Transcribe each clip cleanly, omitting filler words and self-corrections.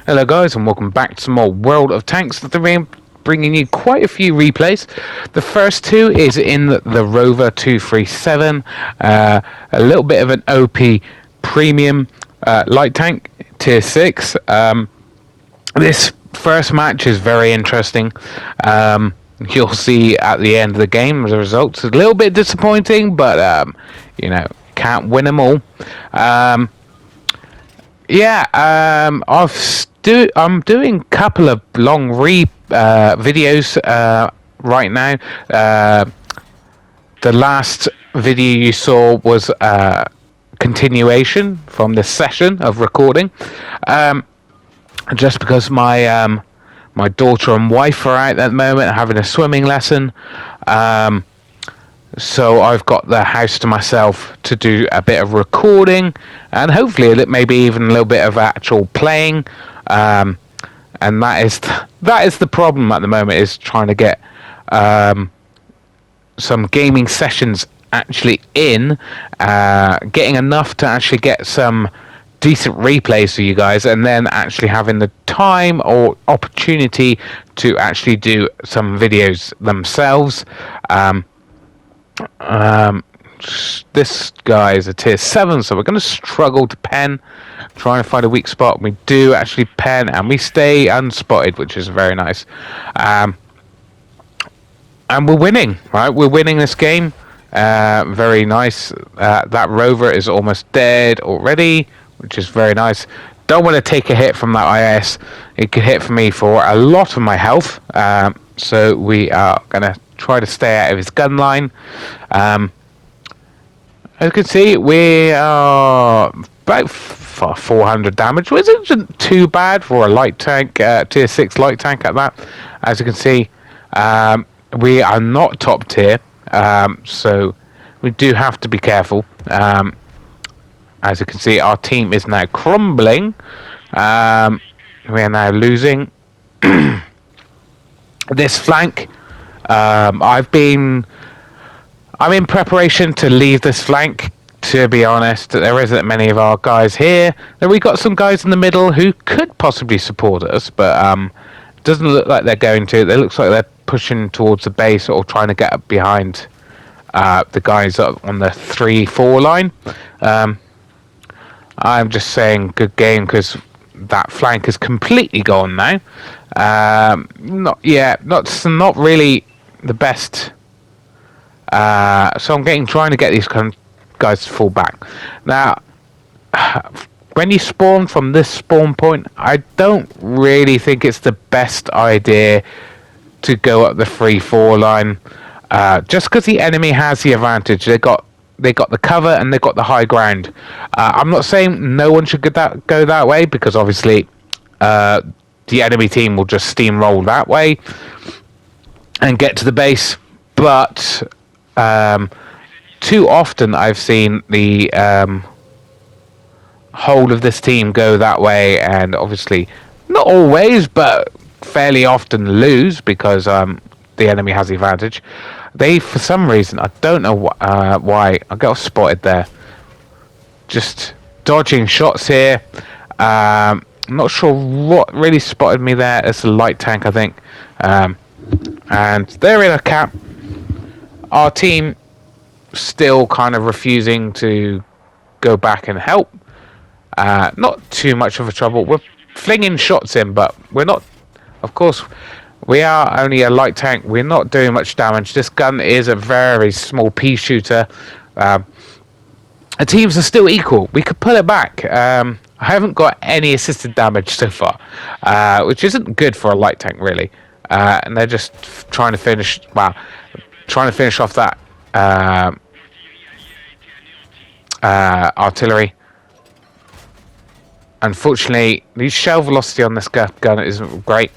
Hello guys and welcome back to some more World of Tanks. Today bringing you quite a few replays. The first two is in the Rover 237, a little bit of an OP premium light tank, tier 6. This first match is very interesting. You'll see at the end of the game the results. A little bit disappointing, but can't win them all. I'm doing a couple of long videos right now. The last video you saw was a continuation from this session of recording. Just because my daughter and wife are out at the moment having a swimming lesson. So I've got the house to myself to do a bit of recording and hopefully maybe even a little bit of actual playing. And that is the problem at the moment, is trying to get some gaming sessions actually in, getting enough to actually get some decent replays for you guys, and then actually having the time or opportunity to actually do some videos themselves. This guy is a tier 7, so we're going to struggle to pen, trying to find a weak spot. We do actually pen and we stay unspotted, which is very nice. And we're winning, right? We're winning this game. Very nice. That Rover is almost dead already, which is very nice. Don't want to take a hit from that IS. It could hit for me for a lot of my health. So we are going to try to stay out of his gun line. As you can see, we are about 400 damage, which isn't too bad for a light tank, tier 6 light tank at that. As you can see, we are not top tier, so we do have to be careful. As you can see, our team is now crumbling. We are now losing this flank. I'm in preparation to leave this flank, to be honest. There isn't many of our guys here. Then we got some guys in the middle who could possibly support us, but doesn't look like they're going to. It looks like they're pushing towards the base or trying to get up behind the guys on the 3-4 line. I'm just saying good game because that flank is completely gone now. Not really the best. So I'm trying to get these guys to fall back. Now, when you spawn from this spawn point, I don't really think it's the best idea to go up the 3-4 line. Just because the enemy has the advantage. They got the cover and they got the high ground. I'm not saying no one should go that way, because obviously the enemy team will just steamroll that way and get to the base. But too often I've seen the whole of this team go that way, and obviously not always, but fairly often lose because the enemy has the advantage. They, for some reason, I don't know why, I got spotted there. Just dodging shots here. I'm not sure what really spotted me there. It's a light tank, I think. And they're in a cap. Our team still kind of refusing to go back and help. Not too much of a trouble. We're flinging shots in, but we're not. Of course, we are only a light tank. We're not doing much damage. This gun is a very small pea shooter. The teams are still equal. We could pull it back. I haven't got any assisted damage so far, which isn't good for a light tank, really. And they're just trying to finish off that artillery. Unfortunately, the shell velocity on this gun isn't great.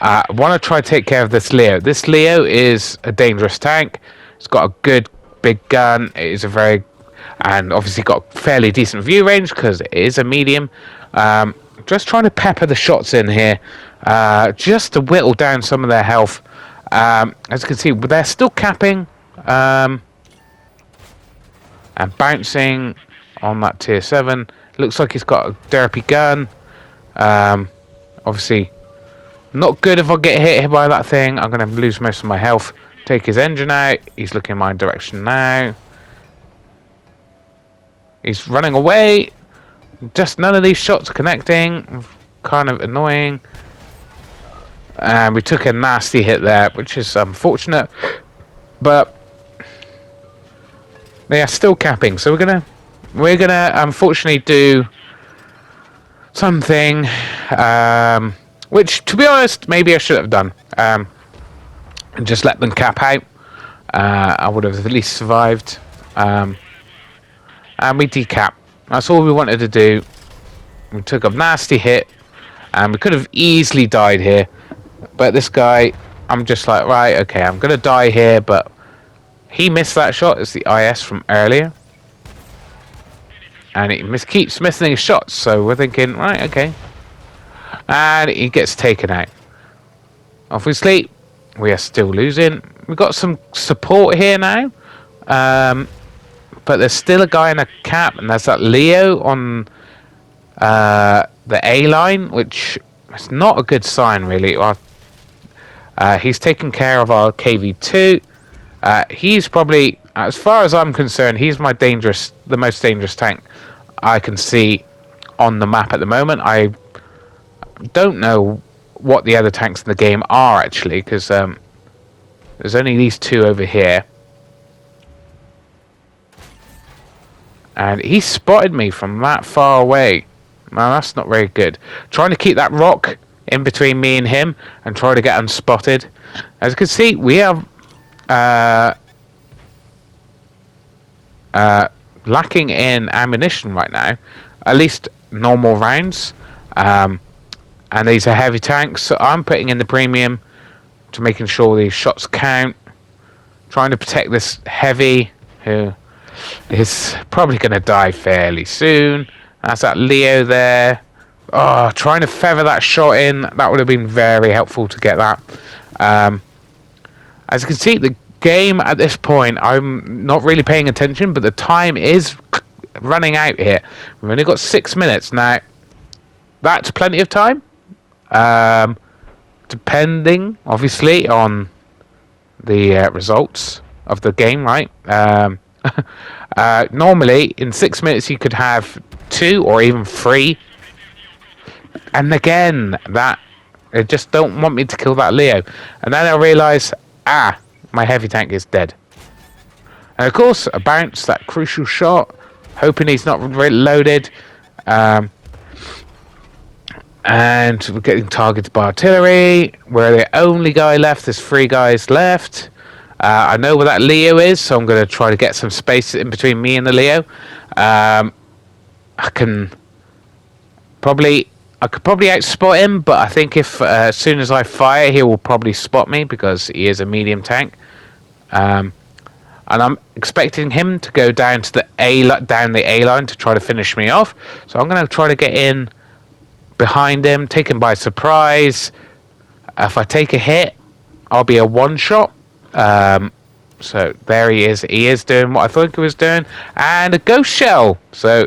I want to try to take care of this Leo. This Leo is a dangerous tank. It's got a good big gun. It is and obviously got fairly decent view range because it is a medium. Just trying to pepper the shots in here, just to whittle down some of their health. As you can see, they're still capping and bouncing on that tier 7. Looks like he's got a derpy gun. Obviously, not good if I get hit by that thing. I'm going to lose most of my health. Take his engine out. He's looking in my direction now. He's running away. Just none of these shots are connecting. Kind of annoying. And we took a nasty hit there, which is unfortunate. But they are still capping. So we're gonna unfortunately do something which, to be honest, maybe I should have done. And just let them cap out. I would have at least survived. And we decap. That's all we wanted to do. We took a nasty hit. And we could have easily died here. But this guy, I'm just like, right, okay, I'm going to die here. But he missed that shot. It's the IS from earlier. And he keeps missing his shots. So we're thinking, right, okay. And he gets taken out. Obviously, we are still losing. We've got some support here now. But there's still a guy in a cap. And there's that Leo on the A line, which is not a good sign, really. He's taking care of our KV2. He's probably, as far as I'm concerned, he's the most dangerous tank I can see on the map at the moment. I don't know what the other tanks in the game are, actually, because there's only these two over here. And he spotted me from that far away. Now, that's not very good. Trying to keep that rock in between me and him and try to get unspotted. As you can see, we are lacking in ammunition right now. At least normal rounds. And these are heavy tanks, so I'm putting in the premium to making sure these shots count. Trying to protect this heavy, who is probably going to die fairly soon. That's that Leo there. Oh, trying to feather that shot in. That would have been very helpful to get that. As you can see, the game at this point, I'm not really paying attention, but the time is running out here. We've only got 6 minutes. Now, that's plenty of time. Depending, obviously, on the results of the game, right? Normally, in 6 minutes, you could have 2 or even 3. And again, they just don't want me to kill that Leo. And then I realise, my heavy tank is dead. And of course, I bounce that crucial shot, hoping he's not loaded. And we're getting targeted by artillery. We're the only guy left. There's 3 guys left. I know where that Leo is, so I'm going to try to get some space in between me and the Leo. I could probably outspot him, but I think if as soon as I fire, he will probably spot me because he is a medium tank. And I'm expecting him to go down to the A line to try to finish me off. So I'm going to try to get in behind him, take him by surprise. If I take a hit, I'll be a one-shot. So there he is. He is doing what I thought he was doing. And a ghost shell. So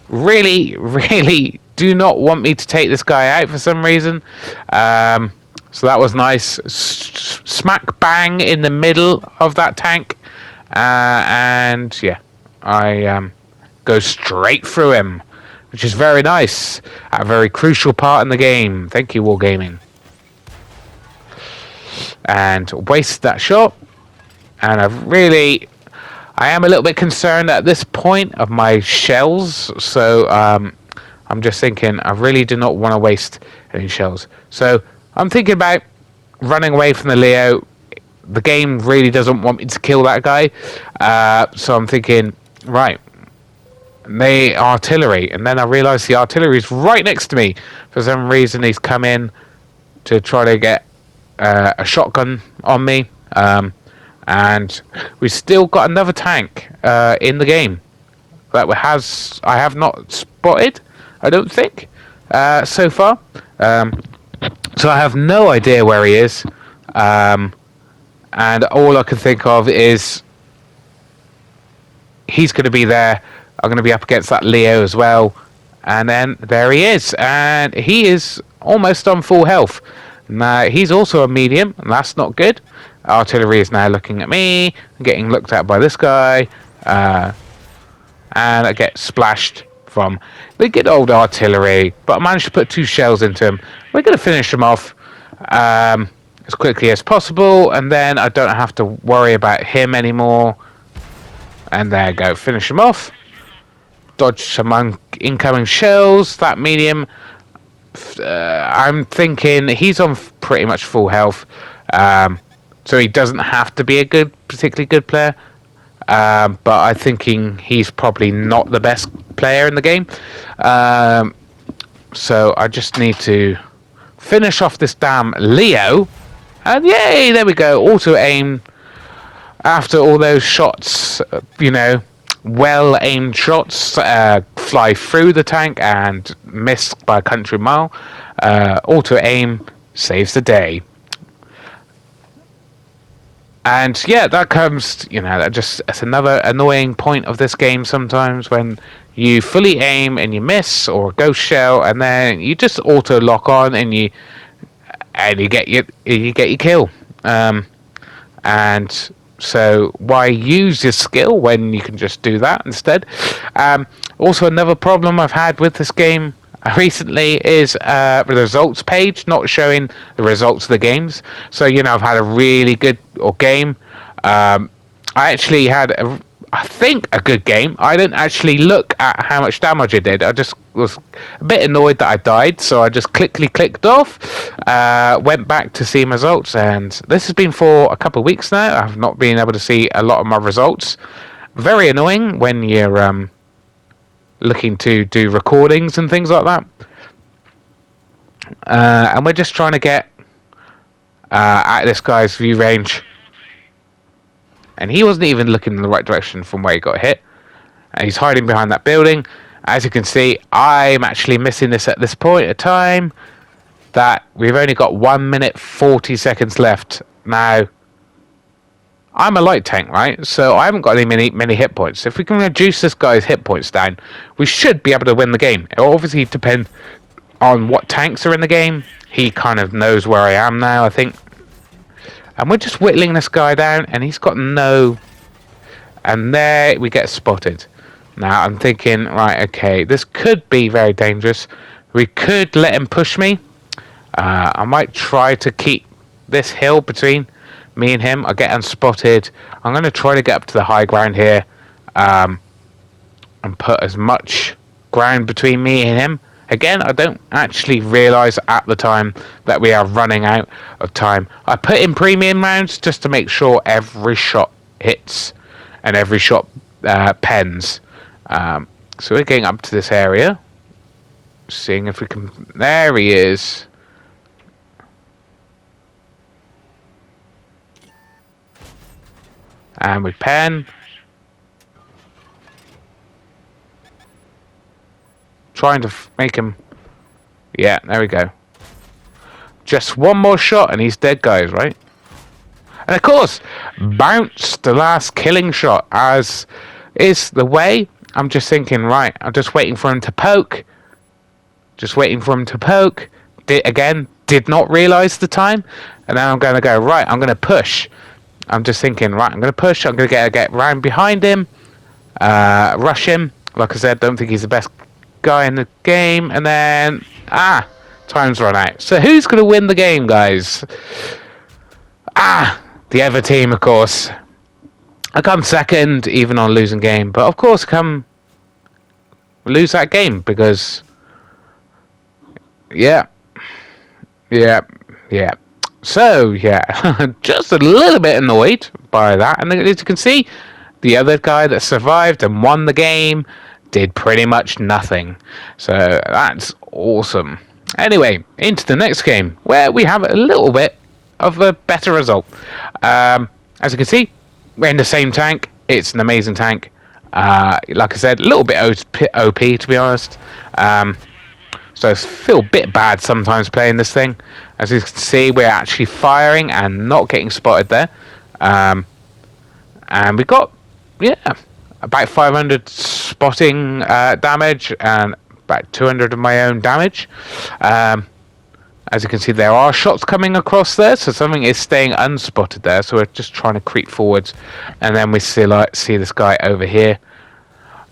really, really do not want me to take this guy out for some reason. So that was nice. Smack bang in the middle of that tank. And yeah, I go straight through him, which is very nice. A very crucial part in the game. Thank you, Wargaming. And waste that shot. And I am a little bit concerned at this point of my shells. So I'm just thinking, I really do not want to waste any shells. So I'm thinking about running away from the Leo. The game really doesn't want me to kill that guy. So I'm thinking, right, the artillery. And then I realise the artillery is right next to me. For some reason, he's come in to try to get a shotgun on me. And we've still got another tank in the game that I have not spotted, I don't think, so far. So I have no idea where he is. And all I can think of is he's going to be there. I'm going to be up against that Leo as well. And then there he is, and he is almost on full health. Now he's also a medium, and that's not good. Artillery is now looking at me, getting looked at by this guy, and I get splashed from the good old artillery. But I managed to put 2 shells into him. We're going to finish him off as quickly as possible, and then I don't have to worry about him anymore. And there you go, finish him off. Dodge some incoming shells. That medium, I'm thinking he's on pretty much full health, so he doesn't have to be a particularly good player. But I'm thinking he's probably not the best player in the game. So I just need to finish off this damn Leo, and yay, there we go. Auto aim after all those shots, well aimed shots fly through the tank and miss by a country mile. Auto aim saves the day. And yeah, that comes, it's another annoying point of this game sometimes, when you fully aim and you miss, or ghost shell, and then you just auto lock on and you get your kill. And so why use your skill when you can just do that instead? Also, another problem I've had with this game recently is the results page not showing the results of the games. So I've had a really good game. I actually had I think a good game. I didn't actually look at how much damage I did. I just was a bit annoyed that I died, so I just clicked off, went back to see my results, and this has been for a couple of weeks now. I've not been able to see a lot of my results. Very annoying when you're looking to do recordings and things like that. And we're just trying to get at this guy's view range. And he wasn't even looking in the right direction from where he got hit. And he's hiding behind that building. As you can see, I'm actually missing this at this point of time. That we've only got 1 minute 40 seconds left. Now, I'm a light tank, right? So I haven't got many hit points. If we can reduce this guy's hit points down, we should be able to win the game. It will obviously depend on what tanks are in the game. He kind of knows where I am now, I think. And we're just whittling this guy down, and he's got no... And there we get spotted. Now I'm thinking, right, okay, this could be very dangerous. We could let him push me. I might try to keep this hill between me and him. I get unspotted. I'm going to try to get up to the high ground here, and put as much ground between me and him. Again, I don't actually realise at the time that we are running out of time. I put in premium rounds just to make sure every shot hits and every shot pens. So we're getting up to this area, seeing if we can... There he is. And we pen. Trying to make him... Yeah, there we go. Just one more shot and he's dead, guys, right? And of course, bounce the last killing shot, as is the way. I'm just thinking, right, I'm just waiting for him to poke. Just waiting for him to poke. Did not realise the time. And then I'm going to go, right, I'm going to push. I'm just thinking, right, I'm going to push. I'm going to get round behind him. Rush him. Like I said, don't think he's the best guy in the game. And then, time's run out. So who's going to win the game, guys? The other team, of course. I come second, even on losing game. But of course, come lose that game because... Yeah. So, yeah, just a little bit annoyed by that. And as you can see, the other guy that survived and won the game did pretty much nothing. So that's awesome. Anyway, into the next game, where we have a little bit of a better result. As you can see, we're in the same tank. It's an amazing tank. Like I said, a little bit OP, to be honest. So I feel a bit bad sometimes playing this thing. As you can see, we're actually firing and not getting spotted there. And we got, about 500 spotting damage and about 200 of my own damage. As you can see, there are shots coming across there, so something is staying unspotted there. So we're just trying to creep forwards, and then we see this guy over here.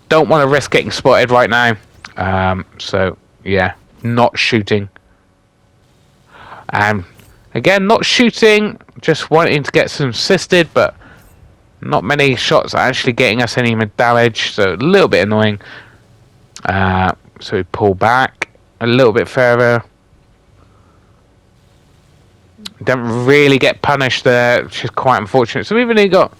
Don't want to risk getting spotted right now. So yeah, not shooting. And again, not shooting, just wanting to get some assisted, but not many shots are actually getting us any damage, so a little bit annoying. So we pull back a little bit further. Don't really get punished there, which is quite unfortunate. So we've only got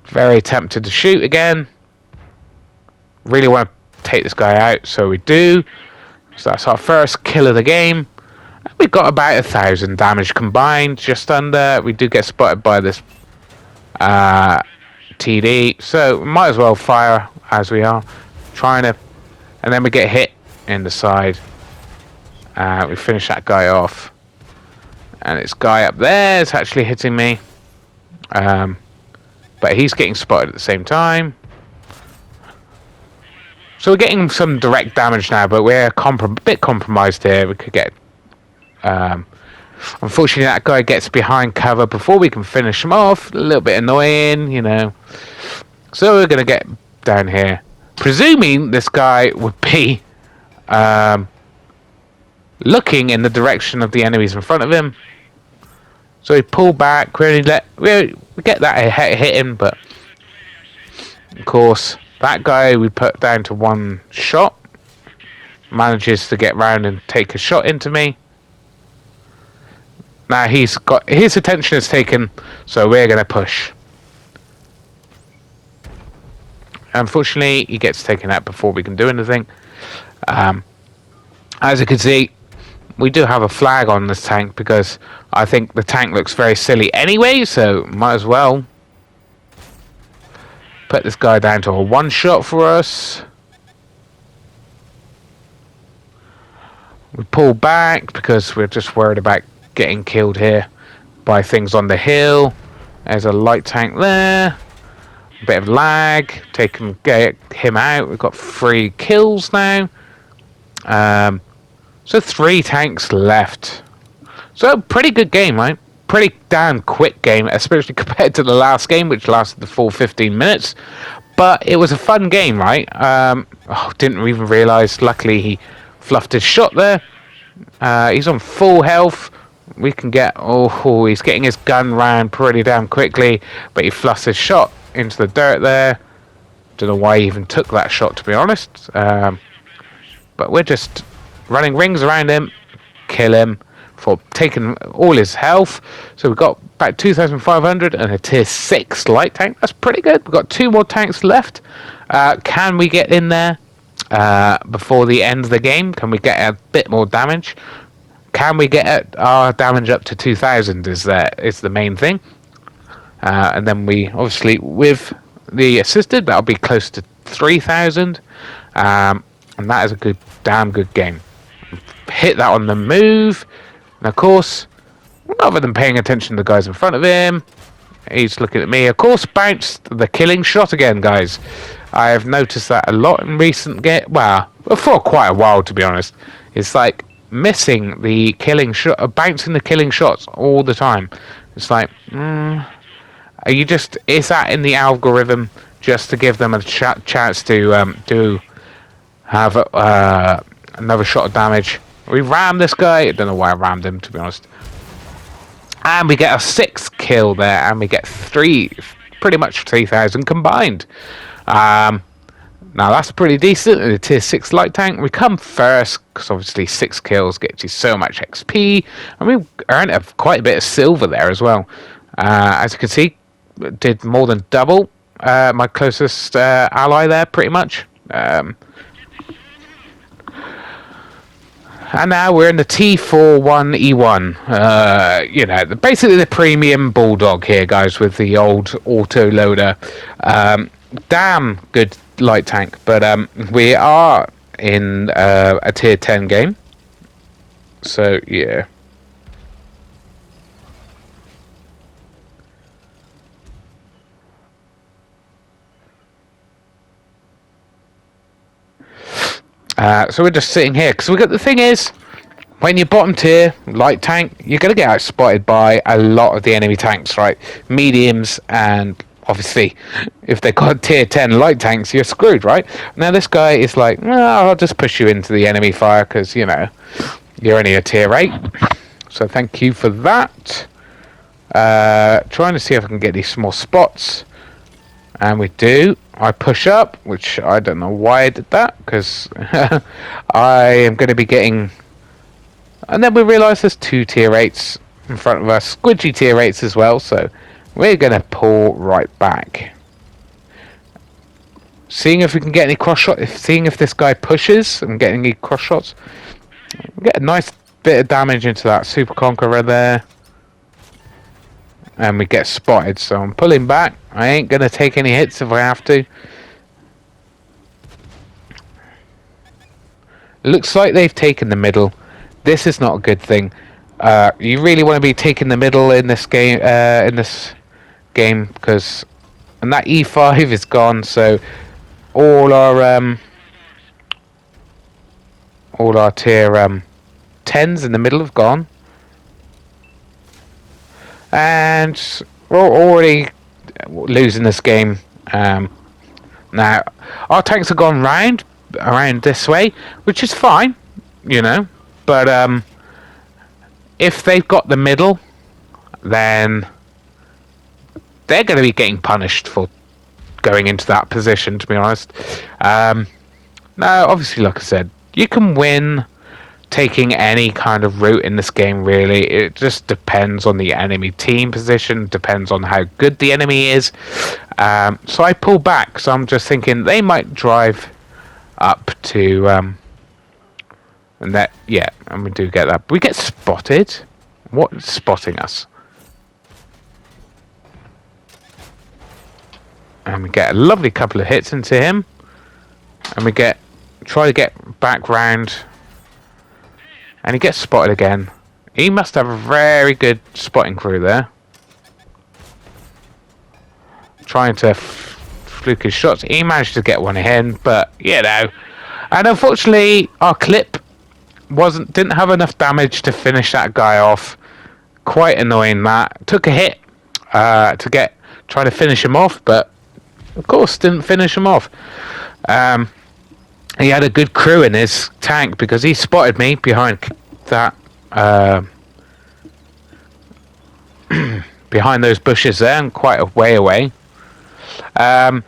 very tempted to shoot again. Really want to take this guy out, so we do. So that's our first kill of the game. We got about 1,000 damage combined, just under. We do get spotted by this TD, so we might as well fire as we are trying to, and then we get hit in the side. We finish that guy off, and this guy up there is actually hitting me, but he's getting spotted at the same time. So we're getting some direct damage now, but we're a bit compromised here. We could get unfortunately that guy gets behind cover before we can finish him off. A little bit annoying, you know. So we're gonna get down here, presuming this guy would be looking in the direction of the enemies in front of him. So we pull back. We get that hit him, but of course that guy we put down to one shot manages to get round and take a shot into me. Now he's got his attention is taken, so we're gonna push. Unfortunately, he gets taken out before we can do anything. As you can see, we do have a flag on this tank because I think the tank looks very silly anyway, so might as well put this guy down to a one shot for us. We pull back because we're just worried about getting killed here by things on the hill. There's a light tank there. A bit of lag. Get him out. We've got 3 kills now. So 3 tanks left. So pretty good game, right? Pretty damn quick game, especially compared to the last game, which lasted the full 15 minutes. But it was a fun game, right? Didn't even realise. Luckily, he fluffed his shot there. He's on full health. We can get... Oh, he's getting his gun round pretty damn quickly. But he fluffs his shot into the dirt there. Don't know why he even took that shot, to be honest. But we're just running rings around him. Kill him for taking all his health. So we've got about 2,500 and a tier 6 light tank. That's pretty good. We've got 2 more tanks left. Can we get in there before the end of the game? Can we get a bit more damage? Can we get our damage up to 2,000 is the main thing. And then we, obviously, with the assisted, that'll be close to 3,000. And that is a damn good game. Hit that on the move. And of course, rather than paying attention to the guys in front of him, he's looking at me. Of course, bounced the killing shot again, guys. I have noticed that a lot in recent well, for quite a while, to be honest. It's like missing the killing shot, bouncing the killing shots all the time. It's like, is that in the algorithm just to give them a chance to have another shot of damage? We rammed this guy. I don't know why I rammed him, to be honest. And we get a 6th kill there, and we get pretty much 3,000 combined. Now that's pretty decent. In a tier 6 light tank, we come first because obviously 6 kills gets you so much XP, and we earned quite a bit of silver there as well. As you can see, did more than double my closest ally there, pretty much. And now we're in the T41E1. Basically the premium bulldog here, guys, with the old auto loader. Damn good light tank, but we are in a tier 10 game. So yeah. So we're just sitting here because the thing is, when you're bottom tier light tank, you're going to get outspotted by a lot of the enemy tanks, right? Mediums, and obviously, if they've got tier 10 light tanks, you're screwed, right? Now this guy is like, well, I'll just push you into the enemy fire because, you know, you're only a tier 8. So thank you for that. Trying to see if I can get these small spots. And we do. I push up, which I don't know why I did that, because I am going to be getting... And then we realise there's 2 tier 8s in front of us. Squidgy tier 8s as well, so we're going to pull right back. Seeing if we can get any cross shots. Seeing if this guy pushes and getting any cross shots. Get a nice bit of damage into that Super Conqueror there. And we get spotted, so I'm pulling back. I ain't going to take any hits if I have to. Looks like they've taken the middle. This is not a good thing. You really want to be taking the middle in this game. Because and that E5 is gone. So all our tier 10s in the middle have gone, and we're already losing this game. Now our tanks have gone around this way, which is fine, you know. But if they've got the middle, then they're going to be getting punished for going into that position, to be honest. Now, obviously, like I said, you can win taking any kind of route in this game, really. It just depends on the enemy team position, depends on how good the enemy is. So I pull back, so I'm just thinking they might drive up to... and that, yeah, and we do get that. We get spotted. What's spotting us? And we get a lovely couple of hits into him. And we try to get back round. And he gets spotted again. He must have a very good spotting crew there. Trying to fluke his shots. He managed to get one in, but, you know. And unfortunately, our clip didn't have enough damage to finish that guy off. Quite annoying that. Took a hit to try to finish him off, but of course didn't finish him off. He had a good crew in his tank because he spotted me behind that behind those bushes there, and quite a way away. Now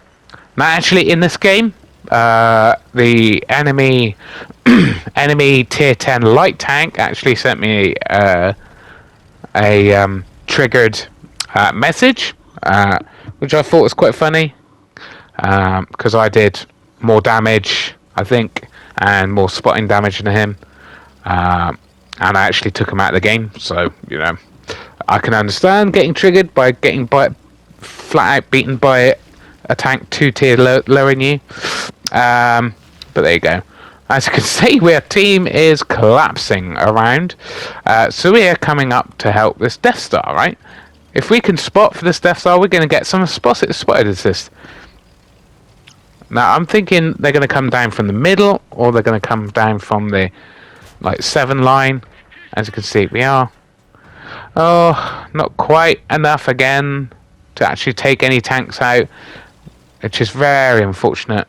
actually in this game, the enemy tier 10 light tank actually sent me a triggered message, which I thought was quite funny, because I did more damage, I think, and more spotting damage than him, and I actually took him out of the game. So, you know, I can understand getting triggered by getting flat out beaten by a tank 2 tier lower than you. But there you go. As you can see, our team is collapsing around. So we are coming up to help this Death Star, right? If we can spot for this Death Star, we're going to get some spotted assist. Now, I'm thinking they're going to come down from the middle, or they're going to come down from the 7 line. As you can see, we are. Oh, not quite enough again to actually take any tanks out, which is very unfortunate.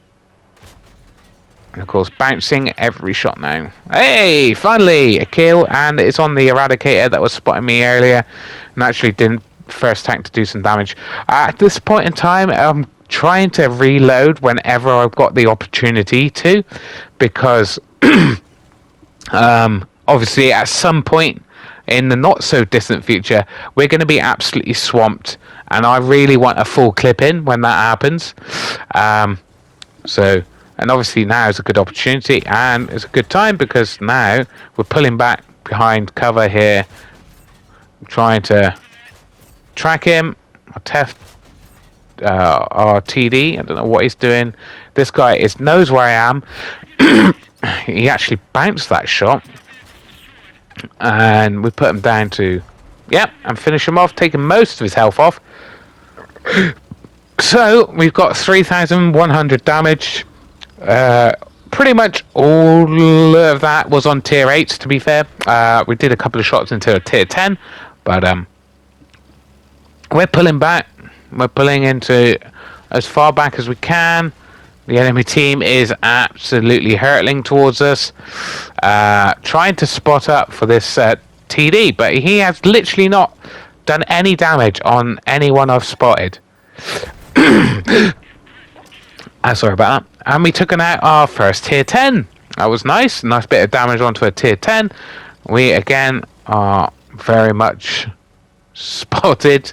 And of course, bouncing every shot now. Hey, finally a kill, and it's on the Eradicator that was spotting me earlier, and actually didn't first tank to do some damage. At this point in time, I'm trying to reload whenever I've got the opportunity to, because obviously at some point in the not so distant future, we're going to be absolutely swamped, and I really want a full clip in when that happens. And obviously now is a good opportunity, and it's a good time because now we're pulling back behind cover here, trying to track him. Our TD, I don't know what he's doing. This guy knows where I am. He actually bounced that shot, and we put him down to, and finish him off, taking most of his health off. So we've got 3,100 damage. pretty much all of that was on tier 8s, to be fair. We did a couple of shots into a tier 10, but we're pulling back. We're pulling into as far back as we can. The enemy team is absolutely hurtling towards us, trying to spot up for this TD, but he has literally not done any damage on anyone I've spotted. Sorry about that. And we took out our first tier 10. That was nice. Nice bit of damage onto a tier 10. We again are very much spotted.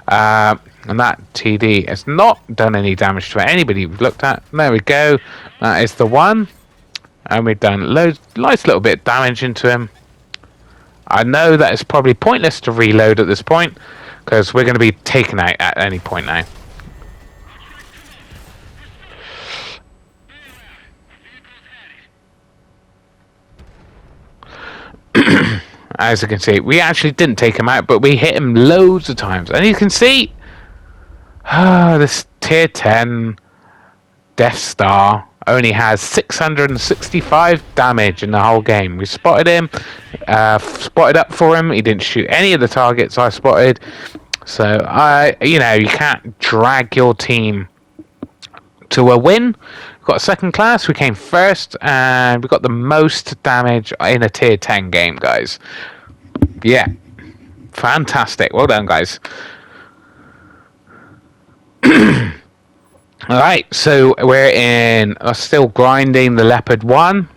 And that TD has not done any damage to anybody we've looked at. There we go. That is the one. And we've done nice little bit of damage into him. I know that it's probably pointless to reload at this point, because we're going to be taken out at any point now. As you can see, we actually didn't take him out, but we hit him loads of times. And you can see, this tier 10 Death Star only has 665 damage in the whole game. We spotted him, spotted up for him. He didn't shoot any of the targets I spotted. So, you can't drag your team to a win. We got a second class. We came first, and we got the most damage in a tier 10 game, guys. Yeah, fantastic. Well done, guys. Alright, so we're still grinding the Leopard 1.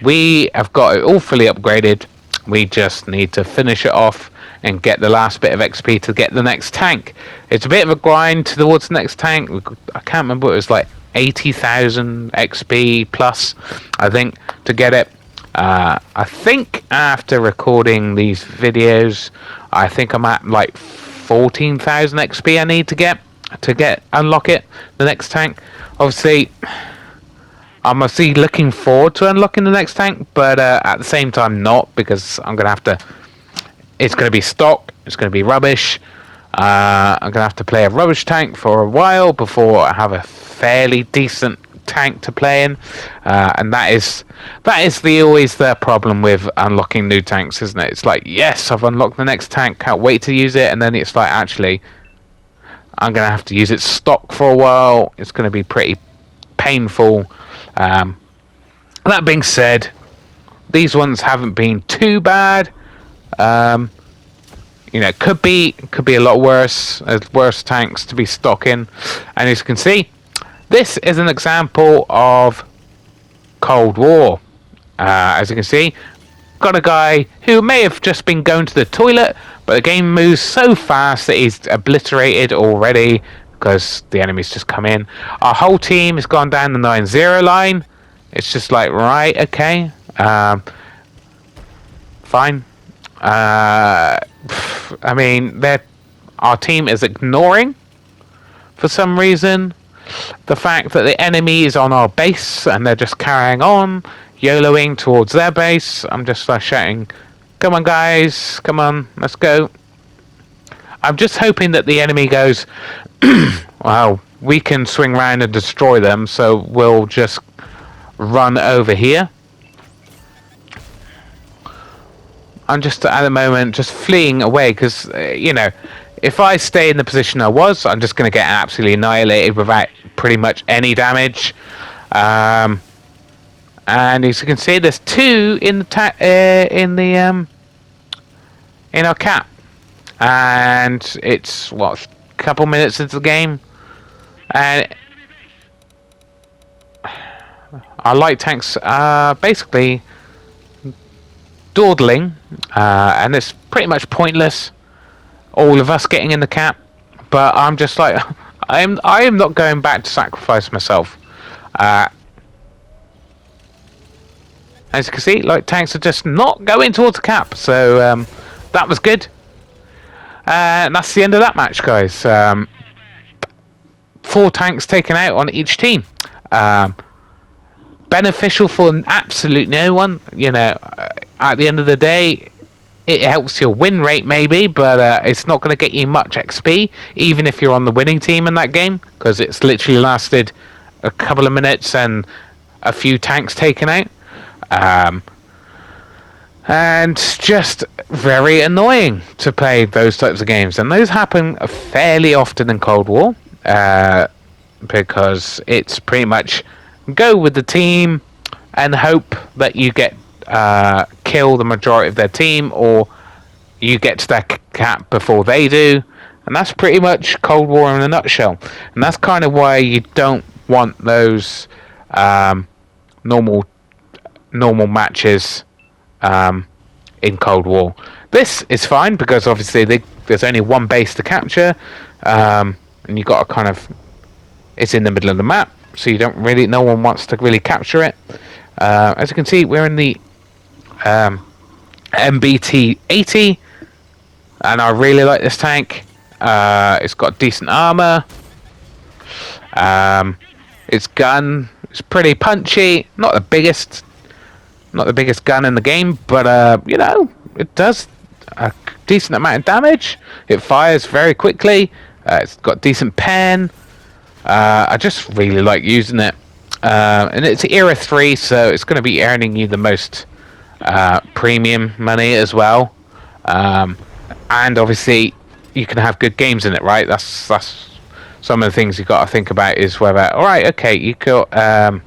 We have got it all fully upgraded. We just need to finish it off and get the last bit of XP to get the next tank. It's a bit of a grind towards the next tank. I can't remember, it was like 80,000 XP plus, I think, to get it. I think after recording these videos, I think I'm at like 14,000 XP I need to get unlock it, the next tank. Obviously, I'm obviously looking forward to unlocking the next tank, but at the same time not, because I'm gonna have to. It's gonna be stock. It's gonna be rubbish. I'm gonna have to play a rubbish tank for a while before I have a fairly decent tank to play in, and that is always the problem with unlocking new tanks, isn't it? It's like, yes, I've unlocked the next tank, can't wait to use it, and then it's like, actually, I'm gonna have to use it stock for a while. It's gonna be pretty painful. That being said, these ones haven't been too bad. Could be a lot worse. There's worse tanks to be stocking, and as you can see, this is an example of Cold War. As you can see, got a guy who may have just been going to the toilet, but the game moves so fast that he's obliterated already because the enemy's just come in. Our whole team has gone down the 9-0 line. It's just like, right, okay, fine. I mean, our team is ignoring, for some reason, the fact that the enemy is on our base, and they're just carrying on, YOLOing towards their base. I'm just shouting, come on guys, come on, let's go. I'm just hoping that the enemy goes, well, we can swing around and destroy them, so we'll just run over here. I'm just, at the moment, just fleeing away, because, if I stay in the position I was, I'm just going to get absolutely annihilated without pretty much any damage. And as you can see, there's two in our cap, and it's a couple minutes into the game, and our light tanks are basically dawdling, and it's pretty much pointless, all of us getting in the cap. But I'm just like, I am not going back to sacrifice myself. As you can see, light tanks are just not going towards the cap, so that was good. And that's the end of that match, guys. 4 tanks taken out on each team. Beneficial for absolute no one. At the end of the day, it helps your win rate maybe, but it's not going to get you much XP, even if you're on the winning team in that game, because it's literally lasted a couple of minutes, and a few tanks taken out. Um, and just very annoying to play those types of games. And those happen fairly often in Cold War, because it's pretty much go with the team and hope that you get kill the majority of their team, or you get to their cap before they do. And that's pretty much Cold War in a nutshell. And that's kind of why you don't want those normal matches in Cold War. This is fine because obviously there's only one base to capture, and you got to kind of, it's in the middle of the map, so you don't really, no one wants to really capture it. As you can see, we're in the MBT 80, and I really like this tank. It's got decent armor. Its gun is pretty punchy. Not the biggest gun in the game, but you know, it does a decent amount of damage. It fires very quickly. It's got decent pen. I just really like using it. And it's Era 3, so it's going to be earning you the most premium money as well. And obviously, you can have good games in it, right? That's some of the things you've got to think about is whether, alright, okay, you got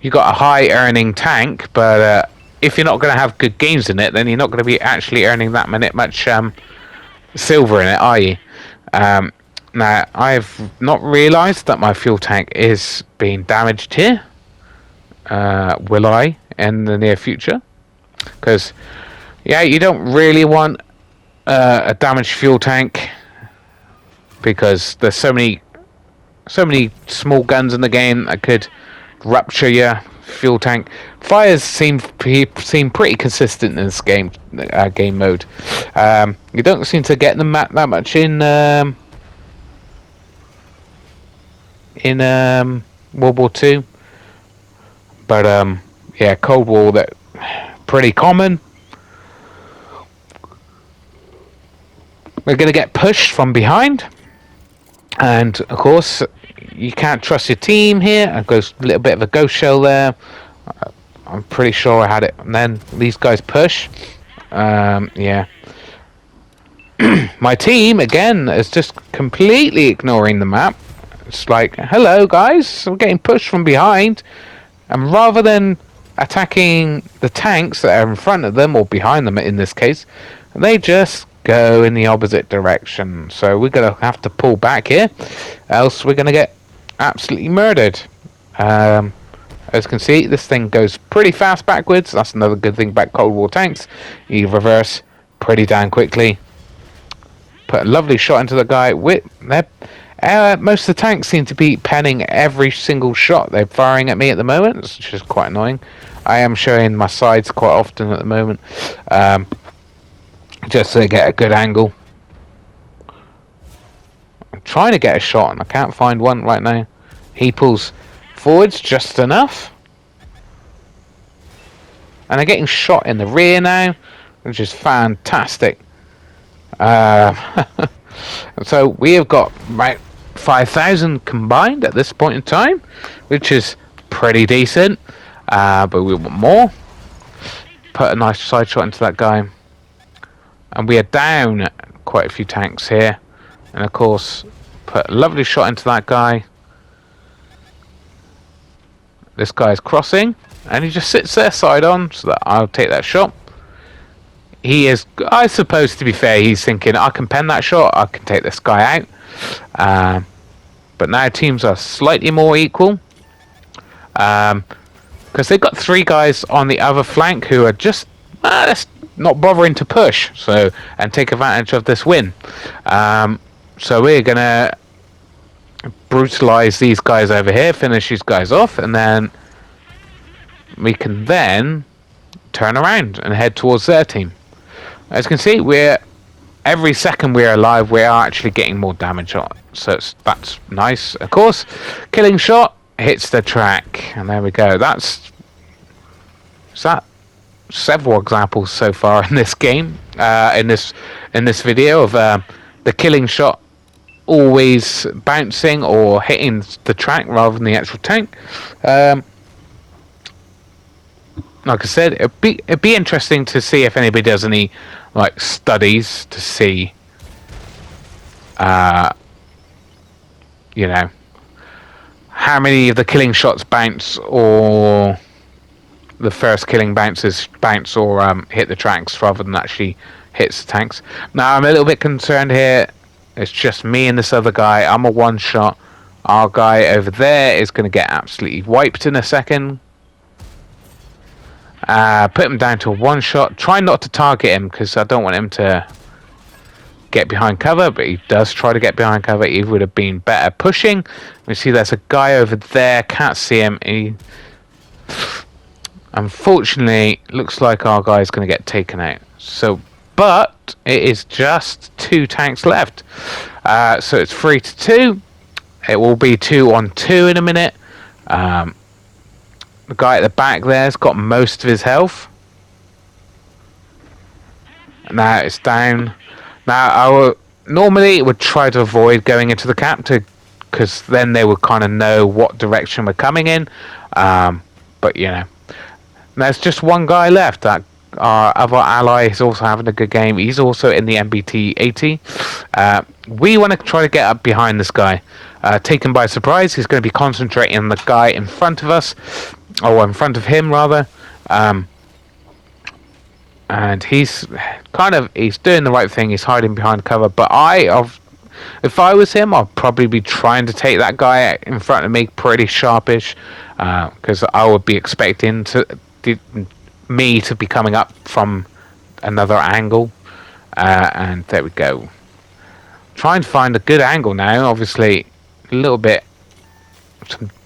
you got a high earning tank, but if you're not going to have good games in it, then you're not going to be actually earning that much silver in it, are you? Now, I've not realised that my fuel tank is being damaged here. Will I in the near future? Because, yeah, you don't really want a damaged fuel tank, because there's so many small guns in the game that could rupture your fuel tank. Fires seem pretty consistent in this game mode. You don't seem to get them that much in World War II, but yeah, Cold War, that pretty common. We're going to get pushed from behind, and of course you can't trust your team here. I've got a little bit of a ghost shell there. I'm pretty sure I had it. And then these guys push. Yeah. My team, again, is just completely ignoring the map. It's like, hello guys, I'm getting pushed from behind. And rather than attacking the tanks that are in front of them, or behind them in this case, they just go in the opposite direction. So we're going to have to pull back here, else we're going to get absolutely murdered. As you can see, this thing goes pretty fast backwards. That's another good thing about Cold War tanks. You reverse pretty damn quickly. Put a lovely shot into the guy. Most of the tanks seem to be penning every single shot they're firing at me at the moment, which is quite annoying. I am showing my sides quite often at the moment, just to get a good angle. I'm trying to get a shot and I can't find one right now. He pulls forwards just enough, and I'm getting shot in the rear now, which is fantastic. So we have got about 5,000 combined at this point in time, which is pretty decent, but we want more. Put a nice side shot into that guy, and we are down quite a few tanks here, and of course put a lovely shot into that guy. This guy's crossing, and he just sits there side on, so that I'll take that shot. He is, I suppose, to be fair, he's thinking, I can pen that shot, I can take this guy out. But now teams are slightly more equal, because they've got 3 guys on the other flank who are just not bothering to push, so, and take advantage of this win. So we're gonna brutalize these guys over here, finish these guys off, and then we can then turn around and head towards their team. As you can see, every second we're alive, we are actually getting more damage on, so that's nice. Of course, killing shot hits the track, and there we go. That's several examples so far in this game, in this video of the killing shot always bouncing or hitting the track rather than the actual tank. Like I said, it'd be interesting to see if anybody does any like studies to see, you know, how many of the killing shots bounce, or the first killing bounces bounce or hit the tracks rather than actually hits the tanks. Now I'm a little bit concerned here. It's just me and this other guy. I'm a one shot. Our guy over there is going to get absolutely wiped in a second. Put him down to a one shot. Try not to target him because I don't want him to get behind cover, but he does try to get behind cover. He would have been better pushing. We see there's a guy over there. Can't see him. Unfortunately, looks like our guy is going to get taken out. So, but it is just 2 tanks left. So it's 3-2. It will be 2-on-2 in a minute. The guy at the back there's got most of his health. Now it's down. Now normally would try to avoid going into the cap because then they would kind of know what direction we're coming in. But you know, there's just one guy left. That our other ally is also having a good game. He's also in the MBT 80. We want to try to get up behind this guy. Taken by surprise, he's going to be concentrating on the guy in front of us, or in front of him rather. And he's doing the right thing. He's hiding behind cover. But if I was him, I'd probably be trying to take that guy in front of me pretty sharpish, because I would be expecting me to be coming up from another angle. And there we go. Trying to find a good angle now. Obviously, a little bit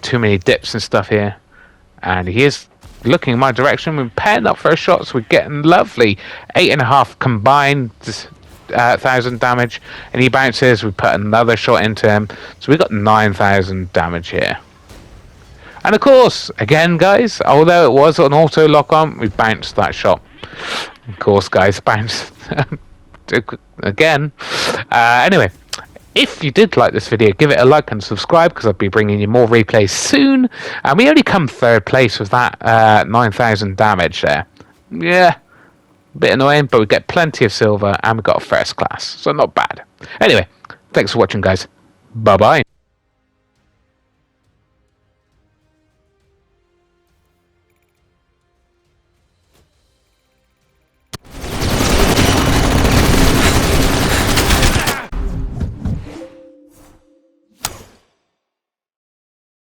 too many dips and stuff here. And he is looking in my direction. We're pairing up for a shot, so we're getting lovely 8.5 combined 1,000 damage. And he bounces. We put another shot into him, so we got 9,000 damage here. And of course, again, guys, although it was an auto lock on, we bounced that shot. Of course, guys, bounce again. Anyway. If you did like this video, give it a like and subscribe, because I'll be bringing you more replays soon. And we only come 3rd place with that 9,000 damage there. Yeah, a bit annoying, but we get plenty of silver and we got a 1st class, so not bad. Anyway, thanks for watching, guys. Bye-bye.